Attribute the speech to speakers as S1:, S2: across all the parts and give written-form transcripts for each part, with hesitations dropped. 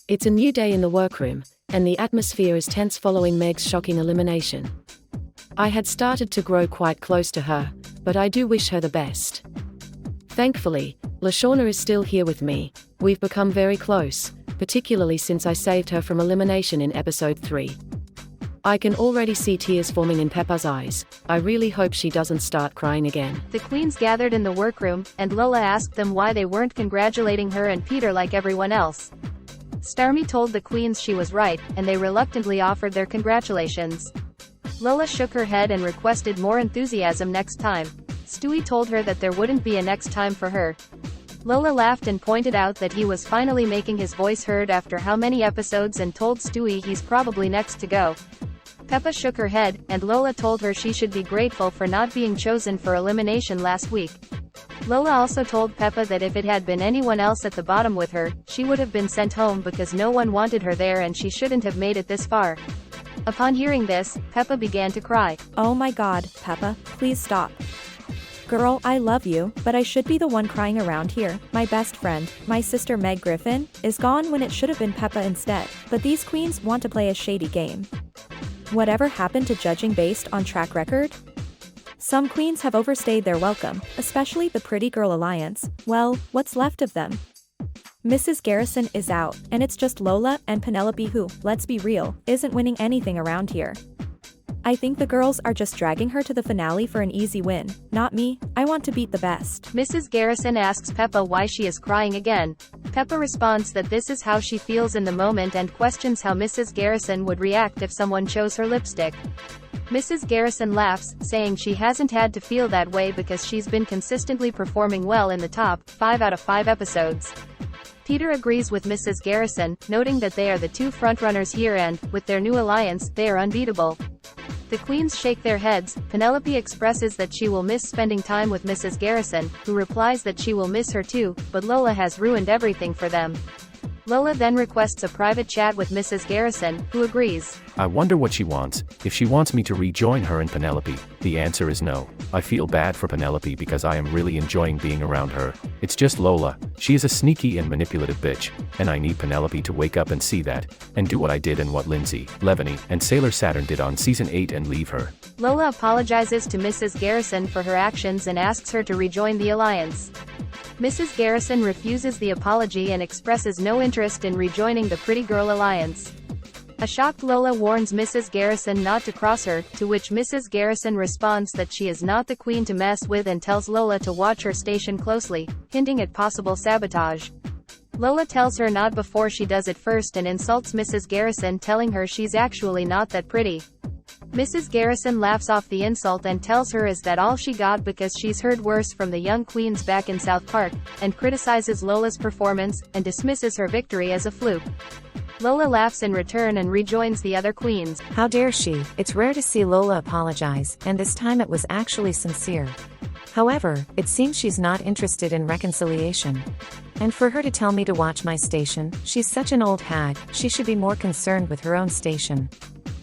S1: It's a new day in the workroom, and the atmosphere is tense following Meg's shocking elimination. I had started to grow quite close to her, but I do wish her the best. Thankfully, Lashawna is still here with me. We've become very close, particularly since I saved her from elimination in episode 3. I can already see tears forming in Peppa's eyes. I really hope she doesn't start crying again.
S2: The queens gathered in the workroom, and Lola asked them why they weren't congratulating her and Peter like everyone else. Starmie told the queens she was right, and they reluctantly offered their congratulations. Lola shook her head and requested more enthusiasm next time. Stewie told her that there wouldn't be a next time for her. Lola laughed and pointed out that he was finally making his voice heard after how many episodes and told Stewie he's probably next to go. Peppa shook her head, and Lola told her she should be grateful for not being chosen for elimination last week. Lola also told Peppa that if it had been anyone else at the bottom with her, she would have been sent home because no one wanted her there and she shouldn't have made it this far. Upon hearing this, Peppa began to cry.
S3: Oh my god, Peppa, please stop. Girl, I love you, but I should be the one crying around here. My best friend, my sister Meg Griffin, is gone when it should have been Peppa instead. But these queens want to play a shady game. Whatever happened to judging based on track record? Some queens have overstayed their welcome, especially the Pretty Girl Alliance. Well, what's left of them? Mrs. Garrison is out, and it's just Lola and Penelope who, let's be real, isn't winning anything around here. I think the girls are just dragging her to the finale for an easy win. Not me, I want to beat the best.
S2: Mrs. Garrison asks Peppa why she is crying again. Peppa responds that this is how she feels in the moment and questions how Mrs. Garrison would react if someone chose her lipstick. Mrs. Garrison laughs, saying she hasn't had to feel that way because she's been consistently performing well in the top 5 out of 5 episodes. Peter agrees with Mrs. Garrison, noting that they are the two frontrunners here and, with their new alliance, they are unbeatable. The queens shake their heads. Penelope expresses that she will miss spending time with Mrs. Garrison, who replies that she will miss her too, but Lola has ruined everything for them. Lola then requests a private chat with Mrs. Garrison, who agrees.
S4: I wonder what she wants. If she wants me to rejoin her and Penelope, the answer is no. I feel bad for Penelope because I am really enjoying being around her. It's just Lola. She is a sneaky and manipulative bitch, and I need Penelope to wake up and see that, and do what I did and what Lindsay, Levany, and Sailor Saturn did on season 8 and leave her.
S2: Lola apologizes to Mrs. Garrison for her actions and asks her to rejoin the alliance. Mrs. Garrison refuses the apology and expresses no interest in rejoining the Pretty Girl Alliance. A shocked Lola warns Mrs. Garrison not to cross her, to which Mrs. Garrison responds that she is not the queen to mess with and tells Lola to watch her station closely, hinting at possible sabotage. Lola tells her not before she does it first and insults Mrs. Garrison, telling her she's actually not that pretty. Mrs. Garrison laughs off the insult and tells her is that all she got because she's heard worse from the young queens back in South Park, and criticizes Lola's performance, and dismisses her victory as a fluke. Lola laughs in return and rejoins the other queens.
S5: How dare she? It's rare to see Lola apologize, and this time it was actually sincere. However, it seems she's not interested in reconciliation. And for her to tell me to watch my station, she's such an old hag, she should be more concerned with her own station.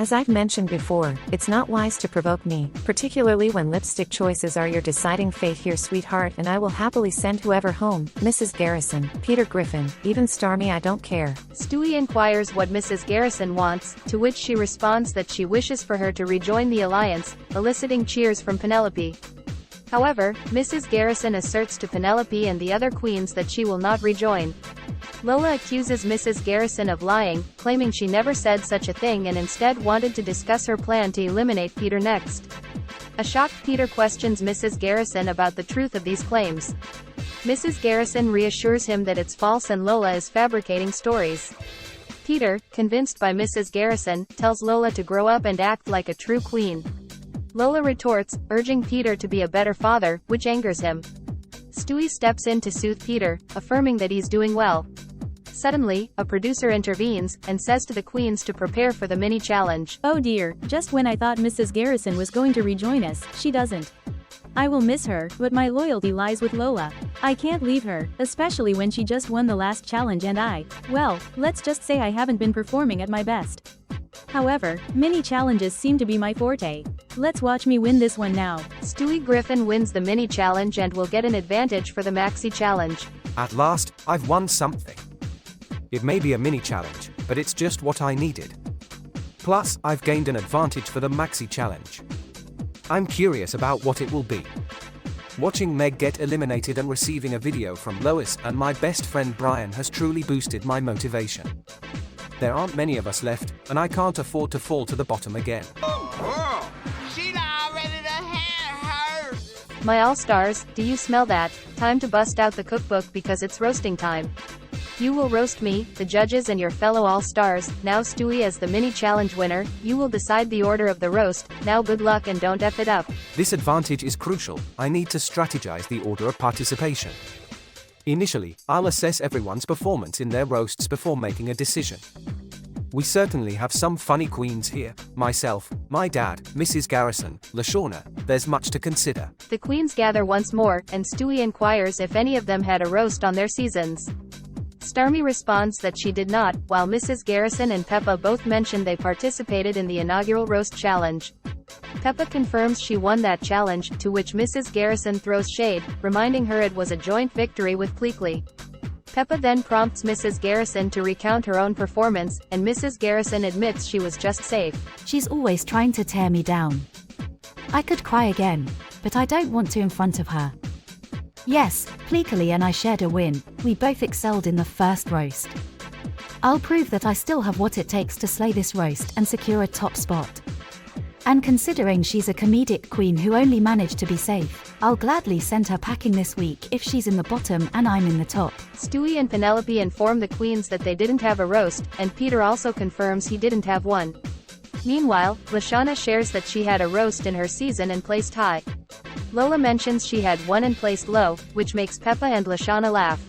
S5: As I've mentioned before, it's not wise to provoke me, particularly when lipstick choices are your deciding fate here, sweetheart, and I will happily send whoever home, Mrs. Garrison, Peter Griffin, even Starmie, I don't care.
S2: Stewie inquires what Mrs. Garrison wants, to which she responds that she wishes for her to rejoin the alliance, eliciting cheers from Penelope. However, Mrs. Garrison asserts to Penelope and the other queens that she will not rejoin. Lola accuses Mrs. Garrison of lying, claiming she never said such a thing and instead wanted to discuss her plan to eliminate Peter next. A shocked Peter questions Mrs. Garrison about the truth of these claims. Mrs. Garrison reassures him that it's false and Lola is fabricating stories. Peter, convinced by Mrs. Garrison, tells Lola to grow up and act like a true queen. Lola retorts, urging Peter to be a better father, which angers him. Stewie steps in to soothe Peter, affirming that he's doing well. Suddenly, a producer intervenes, and says to the queens to prepare for the mini-challenge.
S6: Oh dear, just when I thought Mrs. Garrison was going to rejoin us, she doesn't. I will miss her, but my loyalty lies with Lola. I can't leave her, especially when she just won the last challenge and well, let's just say I haven't been performing at my best. However, mini-challenges seem to be my forte. Let's watch me win this one now.
S2: Stewie Griffin wins the mini-challenge and will get an advantage for the maxi-challenge.
S7: At last, I've won something. It may be a mini challenge, but it's just what I needed. Plus, I've gained an advantage for the maxi challenge. I'm curious about what it will be. Watching Meg get eliminated and receiving a video from Lois and my best friend Brian has truly boosted my motivation. There aren't many of us left, and I can't afford to fall to the bottom again.
S2: My all-stars, do you smell that? Time to bust out the cookbook because it's roasting time. You will roast me, the judges and your fellow all-stars. Now Stewie as the mini challenge winner, you will decide the order of the roast. Now good luck and don't F it up.
S7: This advantage is crucial. I need to strategize the order of participation. Initially, I'll assess everyone's performance in their roasts before making a decision. We certainly have some funny queens here. Myself, my dad, Mrs. Garrison, LaShawna. There's much to consider.
S2: The queens gather once more, and Stewie inquires if any of them had a roast on their seasons. Starmie responds that she did not, while Mrs. Garrison and Peppa both mention they participated in the inaugural roast challenge. Peppa confirms she won that challenge, to which Mrs. Garrison throws shade, reminding her it was a joint victory with Pleakley. Peppa then prompts Mrs. Garrison to recount her own performance, and Mrs. Garrison admits she was just safe.
S8: She's always trying to tear me down. I could cry again, but I don't want to in front of her. Yes, Pleakley and I shared a win. We both excelled in the first roast. I'll prove that I still have what it takes to slay this roast and secure a top spot. And considering she's a comedic queen who only managed to be safe, I'll gladly send her packing this week if she's in the bottom and I'm in the top.
S2: Stewie and Penelope inform the queens that they didn't have a roast, and Peter also confirms he didn't have one. Meanwhile, LaShawna shares that she had a roast in her season and placed high. Lola mentions she had one and placed low, which makes Peppa and LaShawna laugh.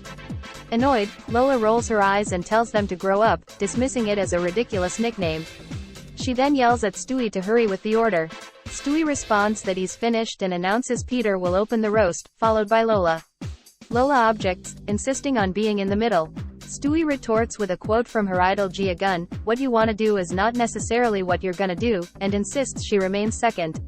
S2: Annoyed, Lola rolls her eyes and tells them to grow up, dismissing it as a ridiculous nickname. She then yells at Stewie to hurry with the order. Stewie responds that he's finished and announces Peter will open the roast, followed by Lola. Lola objects, insisting on being in the middle. Stewie retorts with a quote from her idol Gia Gunn, "What you wanna do is not necessarily what you're gonna do," and insists she remains second.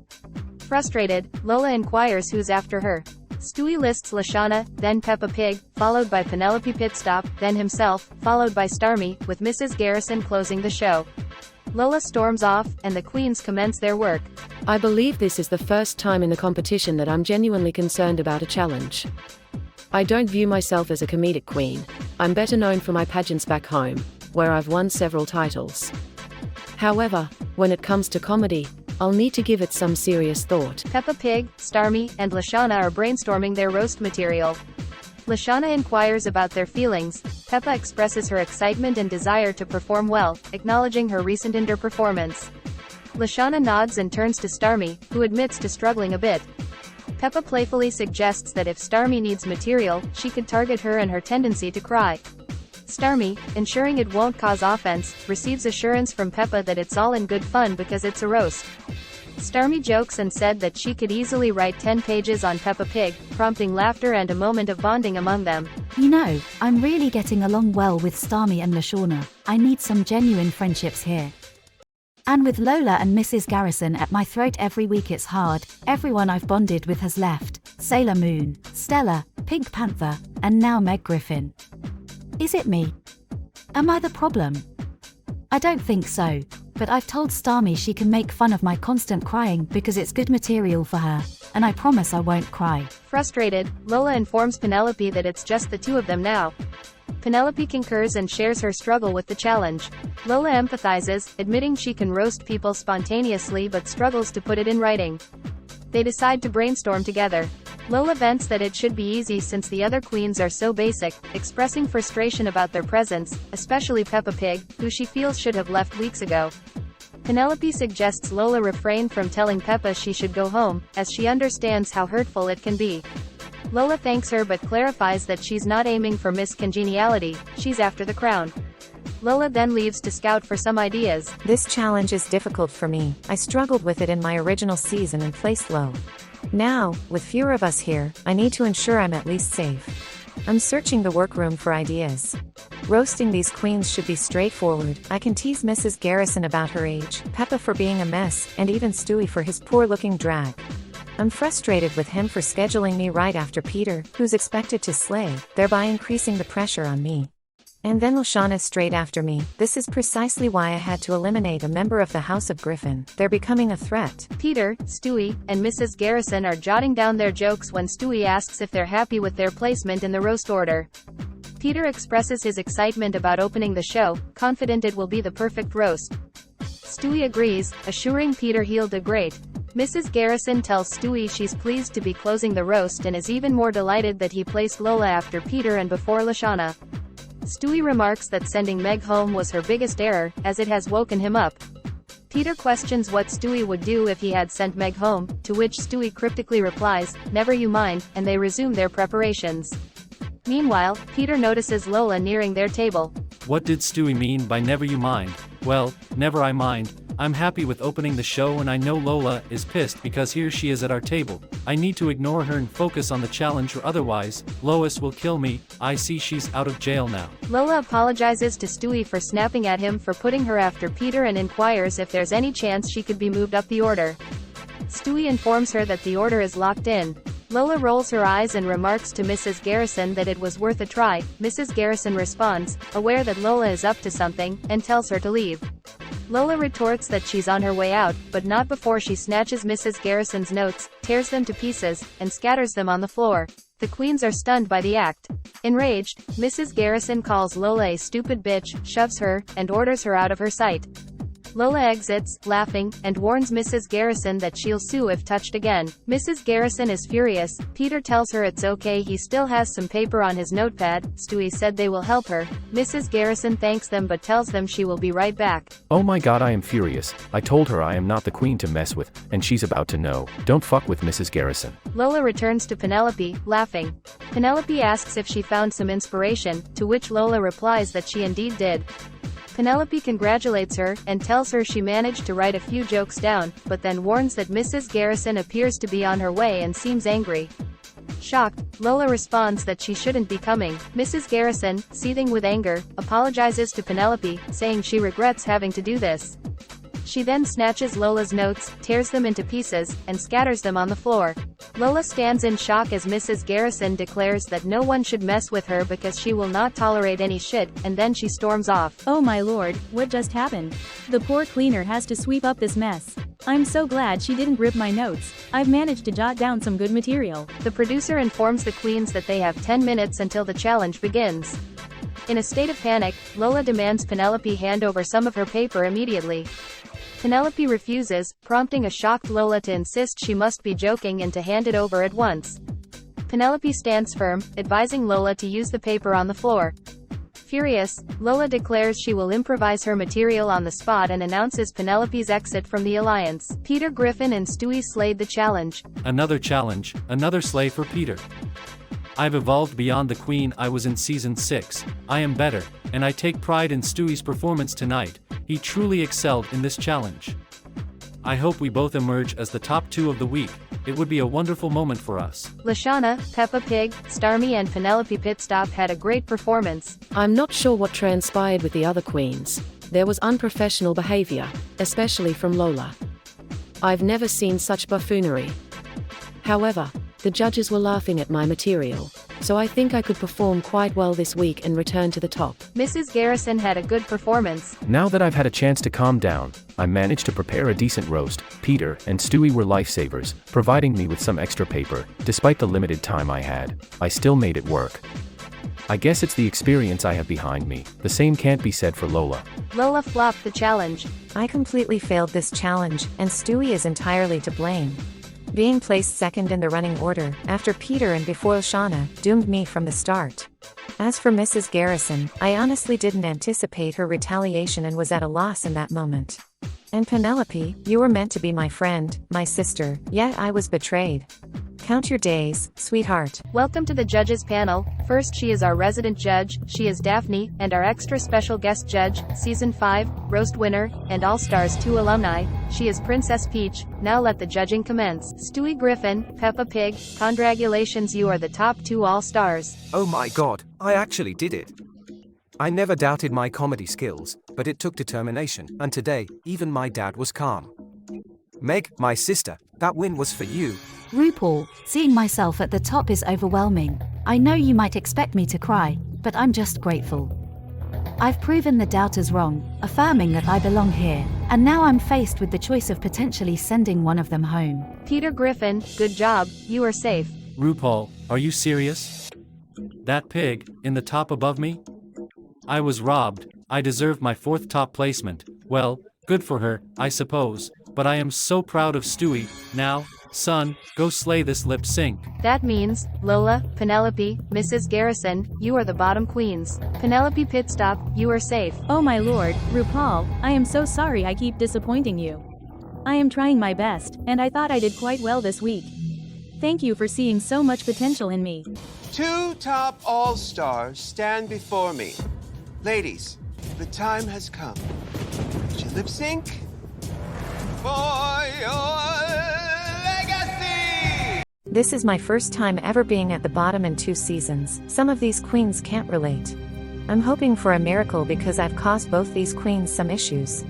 S2: Frustrated, Lola inquires who's after her. Stewie lists LaShawna, then Peppa Pig, followed by Penelope Pitstop, then himself, followed by Starmie, with Mrs. Garrison closing the show. Lola storms off, and the queens commence their work.
S1: I believe this is the first time in the competition that I'm genuinely concerned about a challenge. I don't view myself as a comedic queen. I'm better known for my pageants back home, where I've won several titles. However, when it comes to comedy, I'll need to give it some serious thought.
S2: Peppa Pig, Starmie, and LaShawna are brainstorming their roast material. LaShawna inquires about their feelings. Peppa expresses her excitement and desire to perform well, acknowledging her recent underperformance. LaShawna nods and turns to Starmie, who admits to struggling a bit. Peppa playfully suggests that if Starmie needs material, she could target her and her tendency to cry. Starmie, ensuring it won't cause offense, receives assurance from Peppa that it's all in good fun because it's a roast. Starmie jokes and said that she could easily write 10 pages on Peppa Pig, prompting laughter and a moment of bonding among them.
S8: You know, I'm really getting along well with Starmie and LaShawna. I need some genuine friendships here. And with Lola and Mrs. Garrison at my throat every week it's hard. Everyone I've bonded with has left. Sailor Moon, Stella, Pink Panther, and now Meg Griffin. Is it me? Am I the problem? I don't think so, but I've told Starmie she can make fun of my constant crying because it's good material for her, and I promise I won't cry.
S2: Frustrated, Lola informs Penelope that it's just the two of them now. Penelope concurs and shares her struggle with the challenge. Lola empathizes, admitting she can roast people spontaneously but struggles to put it in writing. They decide to brainstorm together. Lola vents that it should be easy since the other queens are so basic, expressing frustration about their presence, especially Peppa Pig, who she feels should have left weeks ago. Penelope suggests Lola refrain from telling Peppa she should go home, as she understands how hurtful it can be. Lola thanks her but clarifies that she's not aiming for Miss Congeniality, she's after the crown. Lola then leaves to scout for some ideas.
S5: This challenge is difficult for me. I struggled with it in my original season and placed low. Now, with fewer of us here, I need to ensure I'm at least safe. I'm searching the workroom for ideas. Roasting these queens should be straightforward. I can tease Mrs. Garrison about her age, Peppa for being a mess, and even Stewie for his poor-looking drag. I'm frustrated with him for scheduling me right after Peter, who's expected to slay, thereby increasing the pressure on me. And then Lashana straight after me. This is precisely why I had to eliminate a member of the House of Griffin. They're becoming a threat.
S2: Peter, Stewie, and Mrs. Garrison are jotting down their jokes when Stewie asks if they're happy with their placement in the roast order. Peter expresses his excitement about opening the show, confident it will be the perfect roast. Stewie agrees, assuring Peter he'll do great. Mrs. Garrison tells Stewie she's pleased to be closing the roast and is even more delighted that he placed Lola after Peter and before Lashana. Stewie remarks that sending Meg home was her biggest error, as it has woken him up. Peter questions what Stewie would do if he had sent Meg home, to which Stewie cryptically replies, "Never you mind," and they resume their preparations. Meanwhile, Peter notices Lola nearing their table.
S9: What did Stewie mean by never you mind? Well, never I mind. I'm happy with opening the show and I know Lola is pissed because here she is at our table. I need to ignore her and focus on the challenge or otherwise, Lois will kill me. I see she's out of jail now.
S2: Lola apologizes to Stewie for snapping at him for putting her after Peter and inquires if there's any chance she could be moved up the order. Stewie informs her that the order is locked in. Lola rolls her eyes and remarks to Mrs. Garrison that it was worth a try. Mrs. Garrison responds, aware that Lola is up to something, and tells her to leave. Lola retorts that she's on her way out, but not before she snatches Mrs. Garrison's notes, tears them to pieces, and scatters them on the floor. The queens are stunned by the act. Enraged, Mrs. Garrison calls Lola a stupid bitch, shoves her, and orders her out of her sight. Lola exits, laughing, and warns Mrs. Garrison that she'll sue if touched again. Mrs. Garrison is furious. Peter tells her it's okay, he still has some paper on his notepad. Stewie said they will help her. Mrs. Garrison thanks them but tells them she will be right back.
S4: Oh my god, I am furious. I told her I am not the queen to mess with, and she's about to know. Don't fuck with Mrs. Garrison.
S2: Lola returns to Penelope, laughing. Penelope asks if she found some inspiration, to which Lola replies that she indeed did. Penelope congratulates her, and tells her she managed to write a few jokes down, but then warns that Mrs. Garrison appears to be on her way and seems angry. Shocked, Lola responds that she shouldn't be coming. Mrs. Garrison, seething with anger, apologizes to Penelope, saying she regrets having to do this. She then snatches Lola's notes, tears them into pieces, and scatters them on the floor. Lola stands in shock as Mrs. Garrison declares that no one should mess with her because she will not tolerate any shit, and then she storms off.
S6: Oh my lord, what just happened? The poor cleaner has to sweep up this mess. I'm so glad she didn't rip my notes. I've managed to jot down some good material.
S2: The producer informs the queens that they have 10 minutes until the challenge begins. In a state of panic, Lola demands Penelope hand over some of her paper immediately. Penelope refuses, prompting a shocked Lola to insist she must be joking and to hand it over at once. Penelope stands firm, advising Lola to use the paper on the floor. Furious, Lola declares she will improvise her material on the spot and announces Penelope's exit from the alliance. Peter Griffin and Stewie slayed the challenge.
S9: Another challenge, another slay for Peter. I've evolved beyond the queen I was in season 6. I am better, and I take pride in Stewie's performance tonight. He truly excelled in this challenge. I hope we both emerge as the top 2 of the week. It would be a wonderful moment for us.
S2: Lashana, Peppa Pig, Starmie and Penelope Pitstop had a great performance.
S1: I'm not sure what transpired with the other queens. There was unprofessional behavior, especially from Lola. I've never seen such buffoonery. However, the judges were laughing at my material, so I think I could perform quite well this week and return to the top.
S2: Mrs. Garrison had a good performance.
S4: Now that I've had a chance to calm down, I managed to prepare a decent roast. Peter and Stewie were lifesavers, providing me with some extra paper. Despite the limited time I had, I still made it work. I guess it's the experience I have behind me. The same can't be said for Lola.
S2: Lola flopped the challenge.
S5: I completely failed this challenge, and Stewie is entirely to blame. Being placed second in the running order, after Peter and before Lashana, doomed me from the start. As for Mrs. Garrison, I honestly didn't anticipate her retaliation and was at a loss in that moment. And Penelope, you were meant to be my friend, my sister, yet I was betrayed. Count your days, sweetheart.
S2: Welcome to the judges panel. First, she is our resident judge, she is Daphne, and our extra special guest judge, Season 5, Roast winner, and All-Stars 2 alumni, she is Princess Peach. Now let the judging commence. Stewie Griffin, Peppa Pig, congratulations, you are the top 2 All-Stars.
S7: Oh my god, I actually did it. I never doubted my comedy skills, but it took determination, and today, even my dad was calm. Meg, my sister, that win was for you.
S8: RuPaul, seeing myself at the top is overwhelming. I know you might expect me to cry, but I'm just grateful. I've proven the doubters wrong, affirming that I belong here, and now I'm faced with the choice of potentially sending one of them home.
S2: Peter Griffin, good job, you are safe.
S9: RuPaul, are you serious? That pig, in the top above me? I was robbed, I deserve my 4th top placement. Well, good for her, I suppose, but I am so proud of Stewie. Now, son, go slay this lip sync.
S2: That means, Lola, Penelope, Mrs. Garrison, you are the bottom queens. Penelope Pitstop, you are safe.
S6: Oh my lord, RuPaul, I am so sorry I keep disappointing you. I am trying my best, and I thought I did quite well this week. Thank you for seeing so much potential in me.
S10: 2 top all-stars stand before me. Ladies, the time has come. Would you lip sync? For your legacy!
S5: This is my first time ever being at the bottom in 2 seasons. Some of these queens can't relate. I'm hoping for a miracle because I've caused both these queens some issues.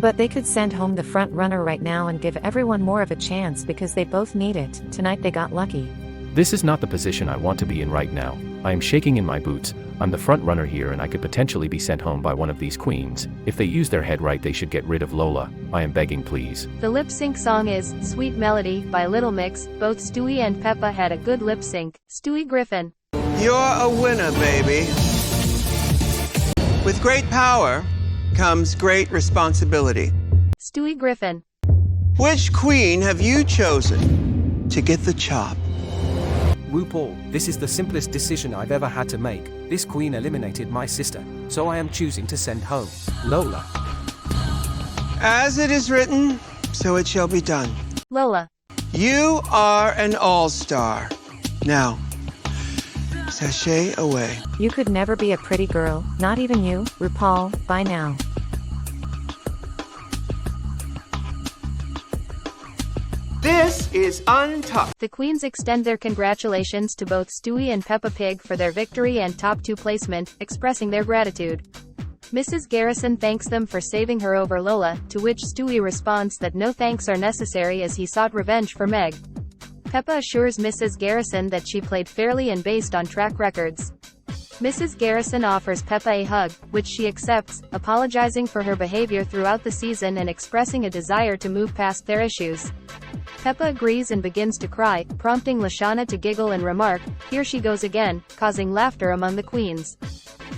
S5: But they could send home the front runner right now and give everyone more of a chance because they both need it. Tonight they got lucky.
S4: This is not the position I want to be in right now. I am shaking in my boots. I'm the front runner here and I could potentially be sent home by one of these queens. If they use their head right, they should get rid of Lola. I am begging, please.
S2: The lip sync song is Sweet Melody by Little Mix. Both Stewie and Peppa had a good lip sync. Stewie Griffin.
S10: You're a winner, baby. With great power comes great responsibility.
S2: Stewie Griffin.
S10: Which queen have you chosen to get the chop?
S7: RuPaul, this is the simplest decision I've ever had to make. This queen eliminated my sister, so I am choosing to send home Lola.
S10: As it is written, so it shall be done.
S2: Lola.
S10: You are an all-star. Now, sashay away.
S5: You could never be a pretty girl, not even you, RuPaul, by now.
S10: This is untucked.
S2: The queens extend their congratulations to both Stewie and Peppa Pig for their victory and top 2 placement, expressing their gratitude. Mrs. Garrison thanks them for saving her over Lola, to which Stewie responds that no thanks are necessary as he sought revenge for Meg. Peppa assures Mrs. Garrison that she played fairly and based on track records. Mrs. Garrison offers Peppa a hug, which she accepts, apologizing for her behavior throughout the season and expressing a desire to move past their issues. Peppa agrees and begins to cry, prompting Lashana to giggle and remark, "Here she goes again," causing laughter among the queens.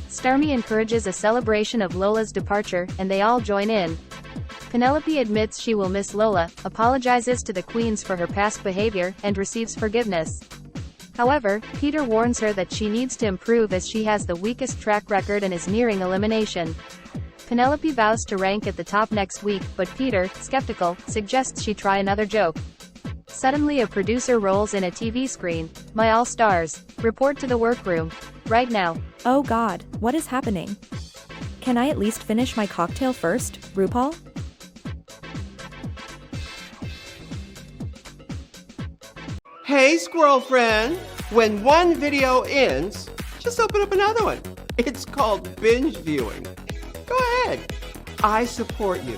S2: Starmie encourages a celebration of Lola's departure, and they all join in. Penelope admits she will miss Lola, apologizes to the queens for her past behavior, and receives forgiveness. However, Peter warns her that she needs to improve as she has the weakest track record and is nearing elimination. Penelope vows to rank at the top next week, but Peter, skeptical, suggests she try another joke. Suddenly a producer rolls in a TV screen. "My all-stars, report to the workroom. Right now."
S3: Oh god, what is happening? Can I at least finish my cocktail first, RuPaul?
S10: Hey, squirrel friend. When one video ends, just open up another one. It's called binge viewing. Go ahead. I support you.